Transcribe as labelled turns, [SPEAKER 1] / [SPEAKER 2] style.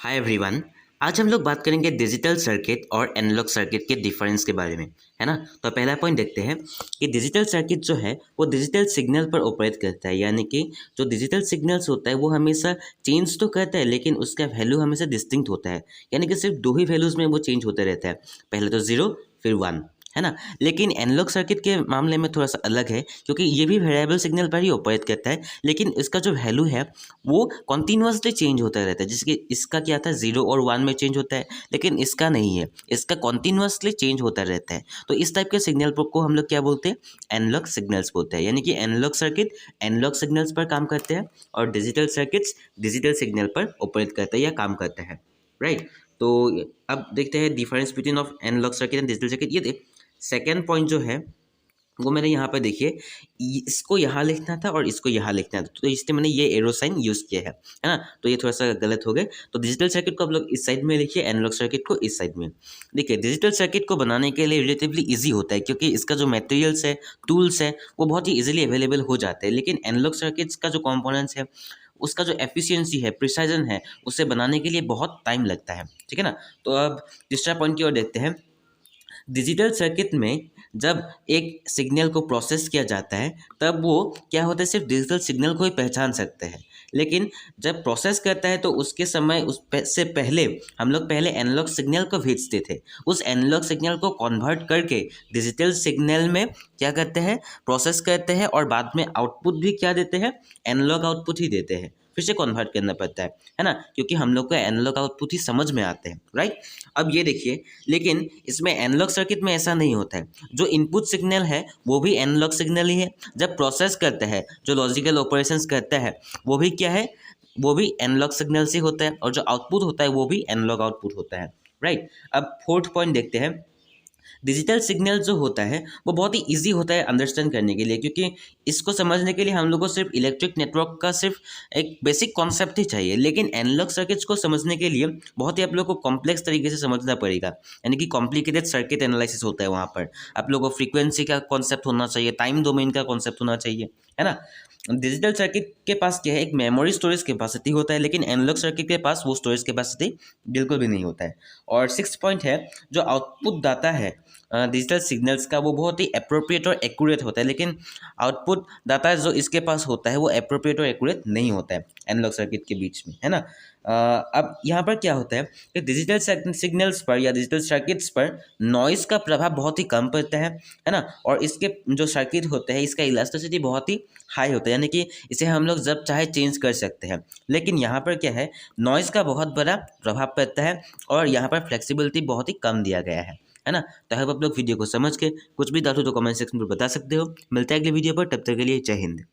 [SPEAKER 1] Hi everyone. आज हम लोग बात करेंगे डिजिटल सर्किट और एनालॉग सर्किट के डिफरेंस के बारे में, है ना। तो पहला पॉइंट देखते हैं कि डिजिटल सर्किट जो है वो डिजिटल सिग्नल पर ऑपरेट करता है, यानी कि जो डिजिटल सिग्नल्स होता है वो हमेशा चेंज तो करता है लेकिन उसका वैल्यू हमेशा डिस्टिंक्ट होता है, यानी कि सिर्फ दो ही वैल्यूज़ में वो चेंज होते रहता है, पहले तो 0 फिर 1, है ना। लेकिन एनालॉग सर्किट के मामले में थोड़ा सा अलग है क्योंकि ये भी वेरिएबल सिग्नल पर ही ऑपरेट करता है, लेकिन इसका जो वैल्यू है वो कॉन्टिन्यूसली चेंज होता रहता है। जैसे कि इसका क्या था, 0 और 1 में चेंज होता है, लेकिन इसका नहीं है, इसका कॉन्टिन्यूसली चेंज होता रहता है। तो इस टाइप के सिग्नल को हम लोग क्या बोलते हैं, एनालॉग सिग्नल्स बोलते हैं। यानी कि एनालॉग सर्किट एनालॉग सिग्नल्स पर काम करते हैं और डिजिटल सर्किट्स डिजिटल सिग्नल पर ऑपरेट करते हैं या काम करते हैं, राइट। तो अब देखते हैं difference between of analogue circuit and digital circuit. ये देख सेकेंड पॉइंट जो है वो मैंने यहाँ पर देखिए, इसको यहाँ लिखना था और इसको यहाँ लिखना था, तो इसलिए मैंने ये एरो साइन यूज़ किया है ना। तो ये थोड़ा सा गलत हो गए। तो डिजिटल सर्किट को आप लोग इस साइड में लिखिए, एनालॉग सर्किट को इस साइड में। देखिए डिजिटल सर्किट को बनाने के लिए रिलेटिवली इजी होता है क्योंकि इसका जो मटेरियल्स है, टूल्स है, वो बहुत ही इजीली अवेलेबल हो जाते हैं। लेकिन एनालॉग सर्किट्स का जो कॉम्पोनेंट्स है, उसका जो एफिशिएंसी है, प्रिसाइजन है, उसे बनाने के लिए बहुत टाइम लगता है, ठीक है ना। तो अब तीसरा पॉइंट की ओर देखते हैं। डिजिटल सर्किट में जब एक सिग्नल को प्रोसेस किया जाता है तब वो क्या होता है, सिर्फ डिजिटल सिग्नल को ही पहचान सकते हैं। लेकिन जब प्रोसेस करता है तो उसके समय से पहले हम लोग पहले एनालॉग सिग्नल को भेजते थे। उस एनालॉग सिग्नल को कन्वर्ट करके डिजिटल सिग्नल में क्या करते हैं, प्रोसेस करते हैं और बाद में आउटपुट भी क्या देते हैं, एनालॉग आउटपुट ही देते हैं। फिर से कन्वर्ट करना पड़ता है ना, क्योंकि हम लोग को एनालॉग आउटपुट ही समझ में आते हैं, राइट। अब ये देखिए, लेकिन इसमें एनालॉग सर्किट में ऐसा नहीं होता है। जो इनपुट सिग्नल है वो भी एनालॉग सिग्नल ही है, जब प्रोसेस करता है, जो लॉजिकल ऑपरेशंस करता है, वो भी क्या है, वो भी एनालॉग सिग्नल से होता है, और जो आउटपुट होता है वो भी एनालॉग आउटपुट होता है, राइट। अब फोर्थ पॉइंट देखते हैं। डिजिटल सिग्नल जो होता है वो बहुत ही इजी होता है अंडरस्टैंड करने के लिए, क्योंकि इसको समझने के लिए हम लोग को सिर्फ इलेक्ट्रिक नेटवर्क का सिर्फ एक बेसिक कॉन्सेप्ट ही चाहिए। लेकिन एनालॉग सर्किट्स को समझने के लिए बहुत ही आप लोग को कॉम्प्लेक्स तरीके से समझना पड़ेगा, यानी कि कॉम्प्लिकेटेड सर्किट एनालिसिस होता है वहाँ पर। आप लोगों को फ्रीक्वेंसी का कॉन्सेप्ट होना चाहिए, टाइम डोमेन का कॉन्सेप्ट होना चाहिए, है ना। डिजिटल सर्किट के पास क्या है, एक मेमोरी स्टोरेज कैपेसिटी होता है, लेकिन एनालॉग सर्किट के पास वो स्टोरेज कैपेसिटी बिल्कुल भी नहीं होता है। और सिक्स पॉइंट है, जो आउटपुट डाटा है डिजिटल सिग्नल्स का, वो बहुत ही अप्रोप्रिएट और एक्यूरेट होता है, लेकिन आउटपुट डाटा जो इसके पास होता है वो अप्रोप्रिएट और एक्यूरेट नहीं होता है एनालॉग सर्किट के बीच में, है ना। अब यहाँ पर क्या होता है कि डिजिटल सिग्नल्स पर या डिजिटल सर्किट्स पर नॉइज़ का प्रभाव बहुत ही कम पड़ता है ना। और इसके जो सर्किट होते हैं इसका इलास्टिसिटी बहुत ही हाई होता है, यानी कि इसे हम लोग जब चाहे चेंज कर सकते हैं। लेकिन यहाँ पर क्या है, नॉइज़ का बहुत बड़ा प्रभाव पड़ता है और यहाँ पर फ्लेक्सिबिलिटी बहुत ही कम दिया गया है ना। तो आप लोग वीडियो को समझ के कुछ भी डालो तो कमेंट सेक्शन में बता सकते हो। मिलता है अगले वीडियो पर, तब तक के लिए जय हिंद।